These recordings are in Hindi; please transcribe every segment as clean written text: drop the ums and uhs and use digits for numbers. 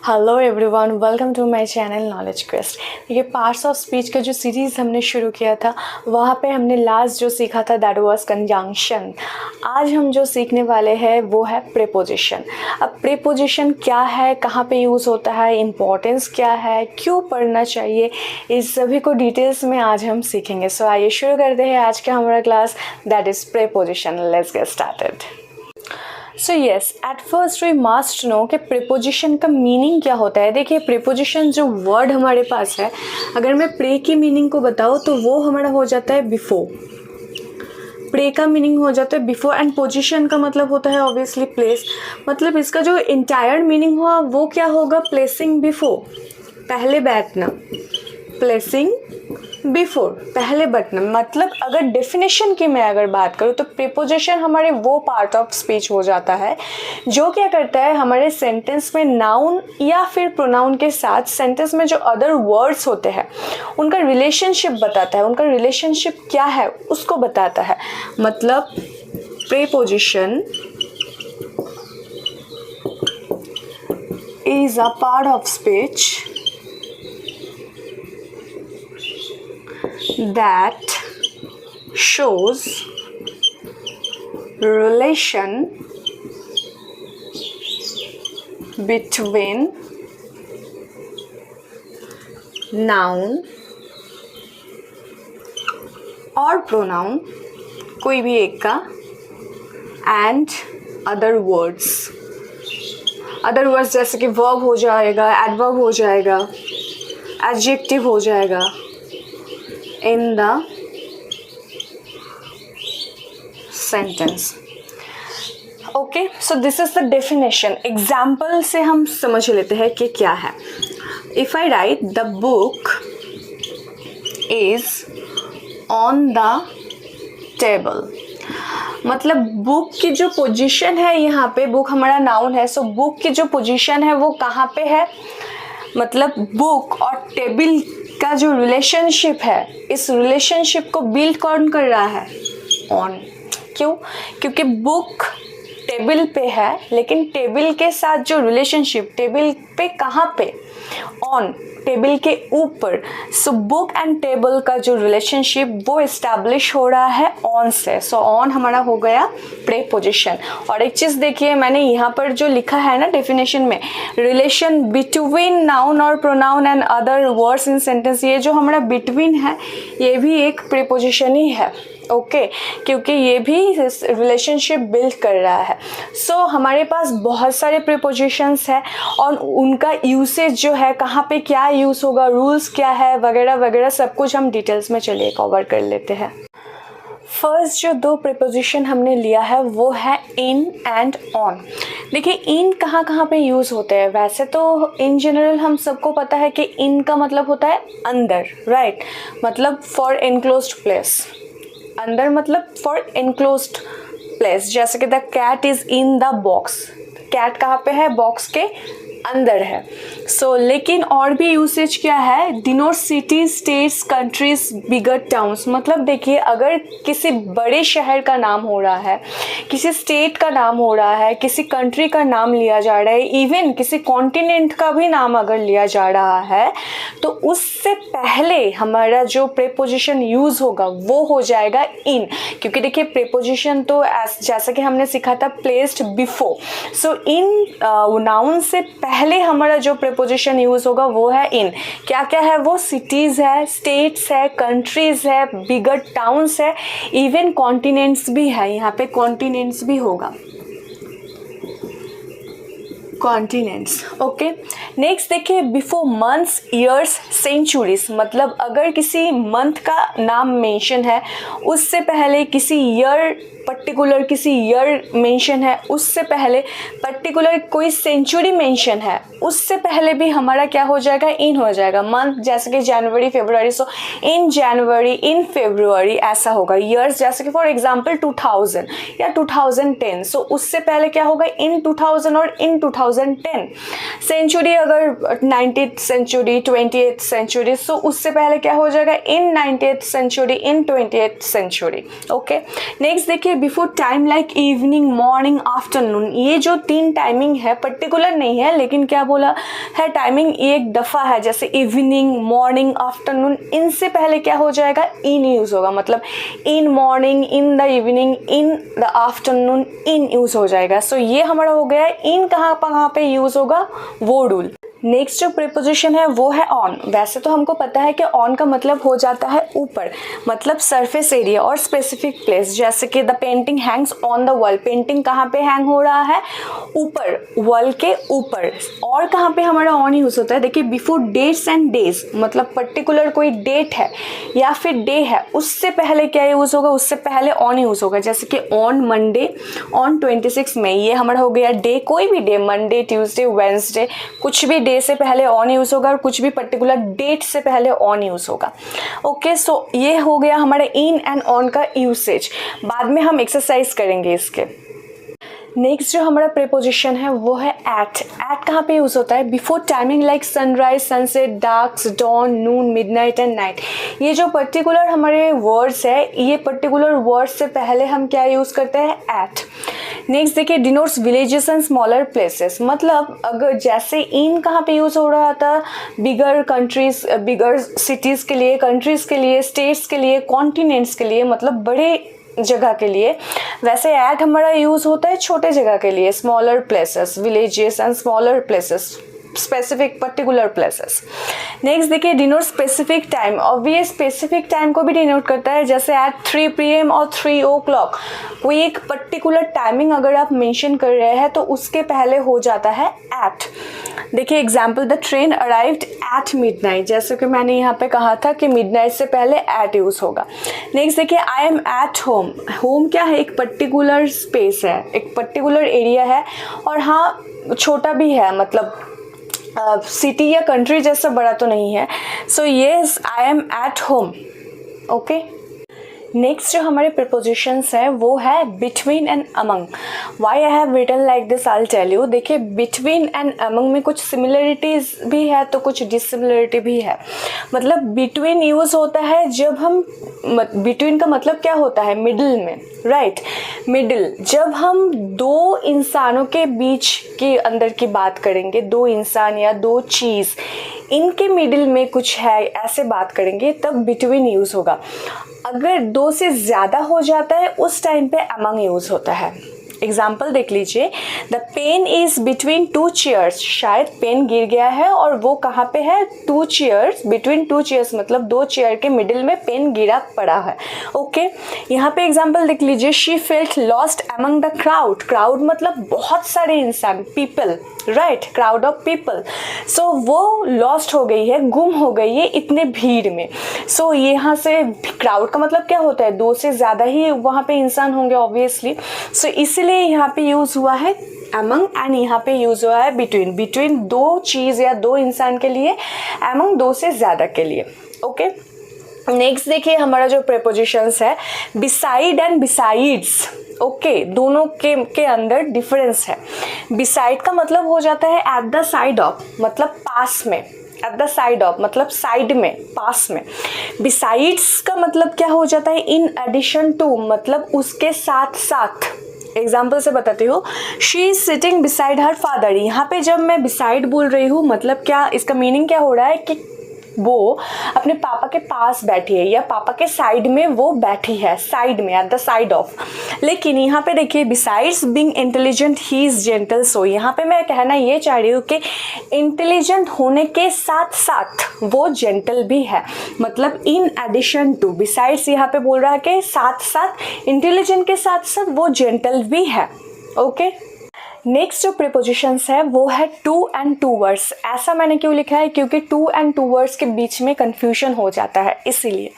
Hello everyone, welcome to my channel knowledge quest. देखिए, पार्ट्स ऑफ स्पीच का जो सीरीज़ हमने शुरू किया था वहाँ पे हमने लास्ट जो सीखा था दैट वाज कंजंक्शन। आज हम जो सीखने वाले हैं वो है प्रीपोजिशन। अब प्रीपोजिशन क्या है, कहाँ पे यूज़ होता है, इम्पोर्टेंस क्या है, क्यों पढ़ना चाहिए, इस सभी को डिटेल्स में आज हम सीखेंगे। सो आइए शुरू करते हैं आज का हमारा class that is preposition. Let's get started. So yes, at first we must know कि प्रीपोजिशन का मीनिंग क्या होता है। देखिए, प्रीपोजिशन जो वर्ड हमारे पास है, अगर मैं प्रे की मीनिंग को बताऊँ तो वो हमारा हो जाता है बिफोर। प्रे का मीनिंग हो जाता है बिफोर एंड पोजिशन का मतलब होता है ऑब्वियसली प्लेस। मतलब इसका जो इंटायर मीनिंग हुआ वो क्या होगा, प्लेसिंग बिफोर, पहले बैठना, प्लेसिंग बिफोर, पहले बैठना। मतलब अगर डेफिनेशन की मैं अगर बात करूँ तो प्रीपोजिशन हमारे वो पार्ट ऑफ स्पीच हो जाता है जो क्या करता है, हमारे सेंटेंस में नाउन या फिर प्रोनाउन के साथ सेंटेंस में जो अदर वर्ड्स होते हैं उनका रिलेशनशिप बताता है। उनका रिलेशनशिप क्या है उसको बताता है। मतलब preposition is a part of speech that shows relation between noun और pronoun, कोई भी एक का, and other words। other words जैसे कि verb हो जाएगा, adverb हो जाएगा, adjective हो जाएगा in the sentence। okay, so this is the definition। example से हम समझ लेते हैं कि क्या है। if I write the book is on the table, मतलब बुक की जो पोजीशन है, यहाँ पे बुक हमारा नाउन है, सो बुक की जो पोजीशन है वो कहाँ पे है, मतलब बुक और टेबल का जो रिलेशनशिप है, इस रिलेशनशिप को बिल्ड कौन कर रहा है, ऑन। क्यों? क्योंकि बुक टेबल पे है, लेकिन टेबल के साथ जो रिलेशनशिप, टेबल पे कहाँ पे, ऑन, टेबल के ऊपर। सो बुक एंड टेबल का जो रिलेशनशिप वो एस्टैब्लिश हो रहा है ऑन से। सो ऑन हमारा हो गया प्रीपोजिशन। और एक चीज़ देखिए, मैंने यहाँ पर जो लिखा है ना डेफिनेशन में, रिलेशन बिटवीन नाउन और pronoun and other words in sentence, ये जो हमारा बिटवीन है ये भी एक प्रीपोजिशन ही है। ओके, क्योंकि ये भी रिलेशनशिप बिल्ड कर रहा है। सो हमारे पास बहुत सारे प्रीपोजिशंस हैं और उनका यूसेज जो है, कहाँ पे क्या यूज़ होगा, रूल्स क्या है, वगैरह वगैरह सब कुछ हम डिटेल्स में चलिए कवर कर लेते हैं। फर्स्ट जो दो प्रीपोजिशन हमने लिया है वो है इन एंड ऑन। देखिए, इन कहाँ कहाँ पे यूज़ होते हैं। वैसे तो इन जनरल हम सबको पता है कि इन का मतलब होता है अंदर, राइट, मतलब फॉर एनक्लोज्ड प्लेस। अंदर मतलब फॉर एनक्लोज्ड प्लेस, जैसे कि the cat is in the box. Cat कहाँ पे है, बॉक्स के अंदर है। सो लेकिन और भी यूसेज क्या है, डिनोट सिटीज, स्टेट्स, कंट्रीज, बिगर टाउन्स। मतलब देखिए, अगर किसी बड़े शहर का नाम हो रहा है, किसी स्टेट का नाम हो रहा है, किसी कंट्री का नाम लिया जा रहा है, इवन किसी कॉन्टिनेंट का भी नाम अगर लिया जा रहा है, तो उससे पहले हमारा जो प्रीपोजिशन यूज़ होगा वो हो जाएगा इन। क्योंकि देखिए, प्रीपोजिशन तो जैसा कि हमने सीखा था प्लेस्ड बिफोर। सो इन नाउन से पहले हमारा जो प्रीपोजिशन यूज़ होगा वो है इन। क्या क्या है वो, सिटीज़ है, स्टेट्स है, कंट्रीज़ है, बिगर टाउन्स है, इवन कॉन्टिनेंट्स भी है। यहाँ पे कॉन्टिनेंट्स भी होगा, कॉन्टिनेंट्स। ओके, नेक्स्ट देखिए, बिफोर मंथ्स, ईयर्स, सेंचुरीज। मतलब अगर किसी मंथ का नाम मेंशन है, उससे पहले किसी ईयर, पर्टिकुलर किसी ईयर मेंशन है, उससे पहले पर्टिकुलर कोई सेंचुरी मेंशन है, उससे पहले भी हमारा क्या हो जाएगा, इन हो जाएगा। मंथ जैसे कि जनवरी, फरवरी, सो इन जनवरी, इन फरवरी, ऐसा होगा। ईयर्स जैसे कि फॉर एग्जांपल 2000 या 2010, सो उससे पहले क्या होगा, इन 2000 और इन 2010। सेंचुरी अगर 19th सेंचुरी, 20th सेंचुरी, सो उससे पहले क्या हो जाएगा, इन 90th सेंचुरी, इन 20th सेंचुरी। ओके, नेक्स्ट देखिए, before time like evening, morning, afternoon, ये जो 3 टाइमिंग है पर्टिकुलर नहीं है, लेकिन क्या बोला है टाइमिंग एक दफ़ा है, जैसे इवनिंग, मॉर्निंग, आफ्टरनून, इनसे पहले क्या हो जाएगा, इन यूज़ होगा, मतलब in morning, in the evening, in the afternoon, in use हो जाएगा। सो ये हमारा हो गया है इन कहाँ पे यूज़ होगा, वो रूल। नेक्स्ट जो प्रीपोजिशन है वो है ऑन। वैसे तो हमको पता है कि ऑन का मतलब हो जाता है ऊपर, मतलब सरफेस एरिया और स्पेसिफिक प्लेस, जैसे कि the painting Hanks on the wall, painting कहाँ पे हैंग हो रहा है, ऊपर, वॉल के ऊपर। और कहाँ पे हमारा ऑन यूज़ होता है, देखिए बिफोर डेट्स एंड डेज, मतलब पर्टिकुलर कोई डेट है या फिर डे है, उससे पहले क्या यूज़ होगा, उससे पहले ऑन यूज़ होगा, जैसे कि ऑन मंडे, ऑन 26 मई, ये हमारा हो गया डे, कोई भी डे, मंडे, ट्यूसडे, वेंसडे, कुछ भी डे से पहले ऑन यूज़ होगा और कुछ भी पर्टिकुलर डेट से पहले ऑन यूज़ होगा। ओके, सो ये हो गया हमारे इन एंड ऑन का यूसेज। बाद में हम एक्सरसाइज करेंगे इसके। नेक्स्ट जो हमारा प्रीपोजिशन है वो है एट। एट कहाँ पे यूज़ होता है, before timing like sunrise, sunset, dusk, dawn, noon, midnight and night. ये जो पर्टिकुलर हमारे वर्ड्स है, ये पर्टिकुलर वर्ड्स से पहले हम क्या यूज़ करते हैं, एट। नेक्स्ट देखिए, denotes villages and smaller places, मतलब अगर जैसे इन कहाँ पे यूज़ हो रहा था, बिगर कंट्रीज, बिगर सिटीज़ के लिए, कंट्रीज़ के लिए, स्टेट्स के लिए, कॉन्टिनेंट्स के लिए, मतलब बड़े जगह के लिए, वैसे एट हमारा यूज़ होता है छोटे जगह के लिए, smaller places, villages and smaller places, specific particular places. Next देखिए, डिनोट स्पेसिफिक टाइम, और ये स्पेसिफिक टाइम को भी डिनोट करता है, जैसे एट 3 PM और 3 o'clock, कोई एक पर्टिकुलर टाइमिंग अगर आप मेंशन कर रहे हैं तो उसके पहले हो जाता है एट। देखिए example, the train arrived at midnight, जैसे कि मैंने यहाँ पे कहा था कि मिडनाइट से पहले एट यूज़ होगा। नेक्स्ट देखिए, आई एम एट होम। होम क्या है, एक पर्टिकुलर स्पेस है, एक पर्टिकुलर एरिया है, और हाँ छोटा भी है, मतलब सिटी या कंट्री जैसा बड़ा तो नहीं है। So yes, I am at home. Okay, next जो हमारे प्रीपोजिशंस है वो है between and among. Why I have written like this, I will tell you. देखिए बिटवीन एंड अमंग में कुछ सिमिलरिटीज़ भी है तो कुछ डिसिमिलरिटी भी है। मतलब बिटवीन यूज़ होता है जब हम, बिटवीन का मतलब क्या होता है, मिडिल में, राइट, मिडिल। जब हम दो इंसानों के बीच के अंदर की बात करेंगे, दो इंसान या दो चीज़, इनके मिडिल में कुछ है, ऐसे बात करेंगे, तब बिटवीन यूज़ होगा। अगर दो से ज़्यादा हो जाता है उस टाइम पे अमंग यूज़ होता है। एग्जाम्पल देख लीजिए, the pen is between 2 chairs, शायद पेन गिर गया है और वो कहाँ पे है, 2 चेयर्स, बिटवीन 2 चेयर्स, मतलब 2 चेयर के मिडिल में पेन गिरा पड़ा है। ओके, यहाँ पे एग्जाम्पल देख लीजिए, she felt lost among the crowd. Crowd मतलब बहुत सारे इंसान, people, right, crowd of people. So वो लॉस्ट हो गई है, गुम हो गई है इतने भीड़ में। सो यहाँ से क्राउड का मतलब क्या होता है, 2 से ज़्यादा ही वहाँ पे इंसान होंगे ऑब्वियसली। सो इसीलिए यहाँ पे यूज़ हुआ है अमंग, एंड यहाँ पे यूज़ हुआ है बिटवीन, बिटवीन 2 चीज़ या 2 इंसान के लिए, अमंग 2 से ज़्यादा के लिए। ओके, नेक्स्ट देखिए हमारा जो प्रीपोजिशंस है, बिसाइड एंड बिसाइड्स। ओके, दोनों के अंदर डिफरेंस है। बिसाइड का मतलब हो जाता है एट द साइड ऑफ, मतलब पास में, एट द साइड ऑफ मतलब साइड में, पास में। बिसाइड्स का मतलब क्या हो जाता है, इन एडिशन टू, मतलब उसके साथ साथ। एग्जाम्पल से बताती हूँ, she is sitting beside her father. यहाँ पे जब मैं बिसाइड बोल रही हूँ, मतलब क्या, इसका मीनिंग क्या हो रहा है कि वो अपने पापा के पास बैठी है या पापा के साइड में वो बैठी है, साइड में, एट द साइड ऑफ। लेकिन यहाँ पे देखिए, besides being intelligent he is gentle. So यहाँ पे मैं कहना ये चाह रही हूँ कि इंटेलिजेंट होने के साथ साथ वो जेंटल भी है, मतलब इन एडिशन टू। बिसाइड्स यहाँ पे बोल रहा है कि साथ साथ, इंटेलिजेंट के साथ साथ वो जेंटल भी है। ओके, नेक्स्ट जो प्रीपोजिशंस है वो है टू एंड टूवर्ड्स। ऐसा मैंने क्यों लिखा है, क्योंकि टू एंड टूवर्ड्स के बीच में कंफ्यूजन हो जाता है, इसीलिए।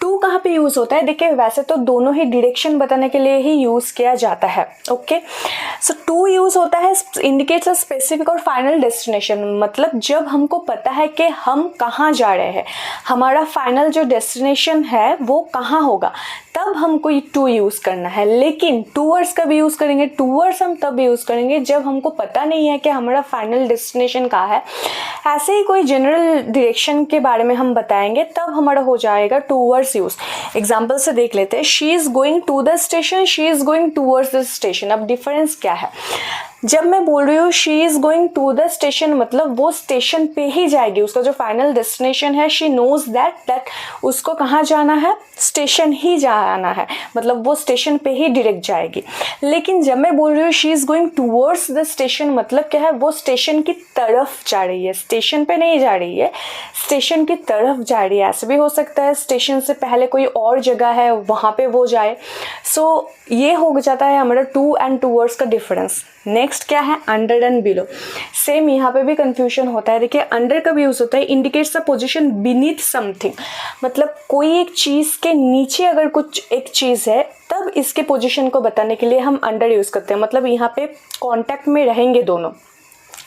टू कहाँ पे यूज़ होता है, देखिए वैसे तो दोनों ही डायरेक्शन बताने के लिए ही यूज़ किया जाता है। ओके, सो टू यूज़ होता है इंडिकेट्स अ स्पेसिफिक और फाइनल डेस्टिनेशन, मतलब जब हमको पता है कि हम कहाँ जा रहे हैं, हमारा फाइनल जो डेस्टिनेशन है वो कहाँ होगा, तब हमको ये टू यूज़ करना है। लेकिन टूवर्ड्स कब यूज़ करेंगे, टूवर्ड्स हम तब यूज़ करेंगे जब हमको पता नहीं है कि हमारा फाइनल डेस्टिनेशन कहाँ है। ऐसे ही कोई जनरल डायरेक्शन के बारे में हम बताएंगे, तब हमारा हो जाएगा टूवर्ड्स इंडिकेट्स यूज। एग्जाम्पल से देख लेते हैं, she is going to the station, she is going towards the station. अब डिफरेंस क्या है, जब मैं बोल रही हूँ she is going to the station मतलब वो स्टेशन पे ही जाएगी, उसका जो फाइनल डेस्टिनेशन है, शी नोज दैट उसको कहाँ जाना है, स्टेशन ही जाना है, मतलब वो स्टेशन पे ही डायरेक्ट जाएगी। लेकिन जब मैं बोल रही हूँ she is going towards the station मतलब क्या है, वो स्टेशन की तरफ जा रही है, स्टेशन पे नहीं जा रही है, स्टेशन की तरफ जा रही है। ऐसे भी हो सकता है स्टेशन से पहले कोई और जगह है वहाँ पे वो जाए। सो ये हो जाता है हमारा टू एंड टूवर्ड्स का डिफरेंस। नेक्स्ट क्या है, अंडर एंड बिलो। सेम यहाँ पे भी कंफ्यूजन होता है। देखिए अंडर का भी यूज़ होता है, indicates the position beneath something, मतलब कोई एक चीज़ के नीचे अगर कुछ एक चीज़ है तब इसके पोजीशन को बताने के लिए हम अंडर यूज़ करते हैं, मतलब यहाँ पे कांटेक्ट में रहेंगे दोनों।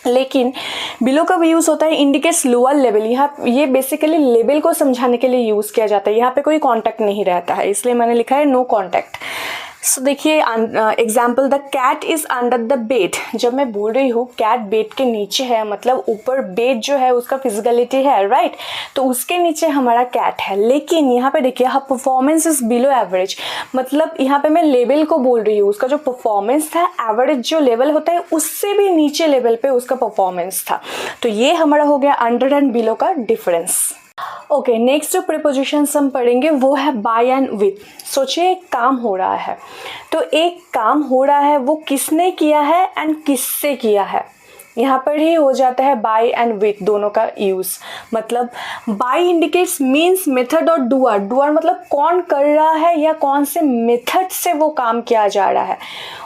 लेकिन बिलो का भी यूज़ होता है, इंडिकेट्स लोअर लेवल। यहाँ ये बेसिकली लेवल को समझाने के लिए यूज़ किया जाता है, यहाँ पे कोई कांटेक्ट नहीं रहता है, इसलिए मैंने लिखा है नो कांटेक्ट। सो देखिए example, the cat is under the bed. जब मैं बोल रही हूँ कैट बेड के नीचे है, मतलब ऊपर बेड जो है उसका फिजिकलिटी है, राइट, तो उसके नीचे हमारा कैट है। लेकिन यहाँ पे देखिए हर परफॉर्मेंस इज बिलो एवरेज, मतलब यहाँ पे मैं लेवल को बोल रही हूँ, उसका जो परफॉर्मेंस था, एवरेज जो लेवल होता है उससे भी नीचे लेवल पे उसका परफॉर्मेंस था। तो ये हमारा हो गया अंडर एंड बिलो का डिफरेंस। ओके, नेक्स्ट जो प्रीपोजिशंस हम पढ़ेंगे वो है बाय एंड विथ। सोचिए एक काम हो रहा है, तो एक काम हो रहा है वो किसने किया है एंड किससे किया है, यहाँ पर ही हो जाता है बाय एंड विथ दोनों का यूज़। मतलब बाय इंडिकेट्स मीन्स मेथड और डूअर। डूअर मतलब कौन कर रहा है या कौन से मेथड से वो काम किया जा रहा है,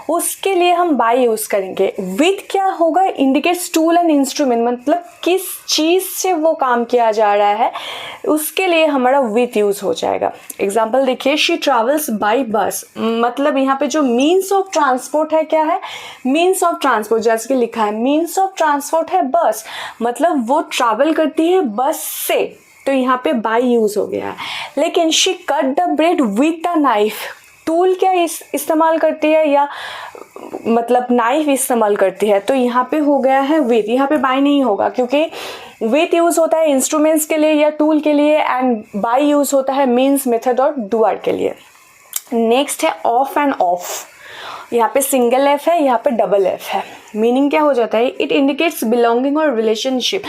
उसके लिए हम बाय यूज़ करेंगे। विथ क्या होगा, इंडिकेट्स टूल एंड इंस्ट्रूमेंट, मतलब किस चीज़ से वो काम किया जा रहा है उसके लिए हमारा विथ यूज़ हो जाएगा। एग्जाम्पल देखिए, शी ट्रैवल्स बाय बस, मतलब यहाँ पे जो मीन्स ऑफ ट्रांसपोर्ट है क्या है, मीन्स ऑफ ट्रांसपोर्ट, जैसे कि लिखा है मीन्स ऑफ ट्रांसपोर्ट है बस, मतलब वो ट्रैवल करती है बस से, तो यहाँ पे बाय यूज़ हो गया है। लेकिन she cut the bread with a knife, tool क्या इस्तेमाल करती है या मतलब नाइफ इस्तेमाल करती है, तो यहाँ पे हो गया है विथ, यहाँ पे बाय नहीं होगा क्योंकि विथ यूज़ होता है इंस्ट्रूमेंट्स के लिए या टूल के लिए, एंड बाय यूज़ होता है मीन्स, मेथड और डूअर के लिए। नेक्स्ट है ऑफ एंड ऑफ। यहाँ पे सिंगल एफ है, यहाँ पे डबल एफ है। मीनिंग क्या हो जाता है, इट इंडिकेट्स बिलोंगिंग और रिलेशनशिप।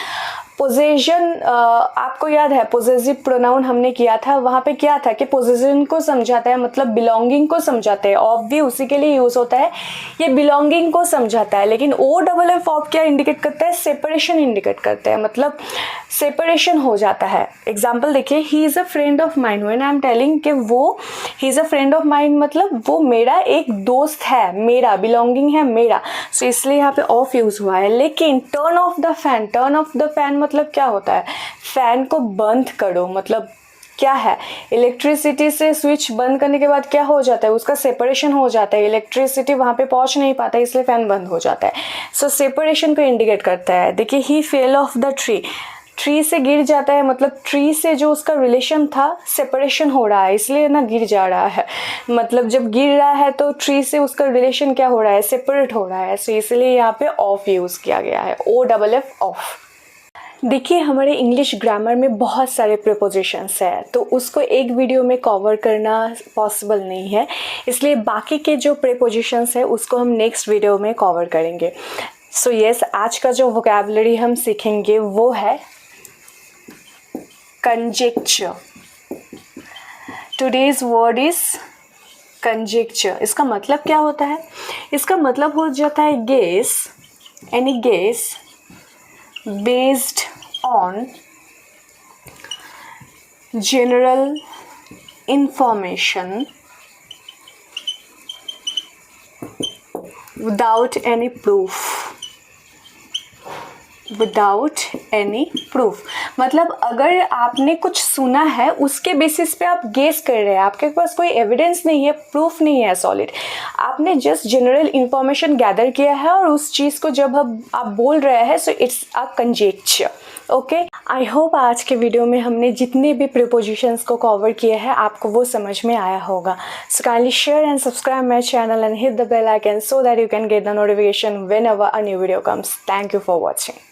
पोजेशन, आपको याद है पोजेसिव प्रोनाउन हमने किया था, वहाँ पे क्या था कि पोजेशन को समझाता है, मतलब बिलोंगिंग को समझाता है। ऑफ भी उसी के लिए यूज़ होता है, ये बिलोंगिंग को समझाता है। लेकिन ओ डबल एफ ऑफ क्या इंडिकेट करता है, सेपरेशन इंडिकेट करता है, मतलब सेपरेशन हो जाता है। एग्जाम्पल देखिए, he is a friend of mind, when I am telling कि वो he is a friend of mind मतलब वो मेरा एक दोस्त है, मेरा बिलोंगिंग है मेरा, सो इसलिए यहाँ पे ऑफ यूज़ हुआ है। लेकिन turn off the fan, turn off the fan मतलब क्या होता है, फैन को बंद करो, मतलब क्या है, इलेक्ट्रिसिटी से स्विच बंद करने के बाद क्या हो जाता है, उसका सेपरेशन हो जाता है, इलेक्ट्रिसिटी वहाँ पे पहुँच नहीं पाता इसलिए फैन बंद हो जाता है। सो सेपरेशन को इंडिकेट करता है। देखिए, he fell off the tree, tree से गिर जाता है, मतलब ट्री से जो उसका रिलेशन था सेपरेशन हो रहा है इसलिए ना गिर जा रहा है, मतलब जब गिर रहा है तो ट्री से उसका रिलेशन क्या हो रहा है, सेपरेट हो रहा है, सो इसलिए यहाँ पे ऑफ यूज़ किया गया है, ओ डबल एफ ऑफ। देखिए, हमारे इंग्लिश ग्रामर में बहुत सारे प्रीपोजिशंस हैं, तो उसको एक वीडियो में कवर करना पॉसिबल नहीं है, इसलिए बाकी के जो प्रीपोजिशंस है उसको हम नेक्स्ट वीडियो में कवर करेंगे। सो यस, आज का जो वोकैबुलरी हम सीखेंगे वो है conjecture. Today's word is conjecture. इसका मतलब क्या होता है, इसका मतलब हो जाता है guess, any guess based on general information without any proof, without any proof. मतलब अगर आपने कुछ सुना है उसके बेसिस पे आप गेस कर रहे हैं, आपके पास कोई एविडेंस नहीं है, प्रूफ नहीं है सॉलिड, आपने जस्ट जनरल इंफॉर्मेशन गैदर किया है और उस चीज़ को जब आप बोल रहे हैं, so it's a conjecture. Okay, I hope आज के वीडियो में हमने जितने भी प्रीपोजिशंस को कवर किए हैं आपको वो समझ में आया होगा। So kindly share and subscribe my channel and hit the bell icon so that you can get the notification whenever a new video comes. Thank you for watching.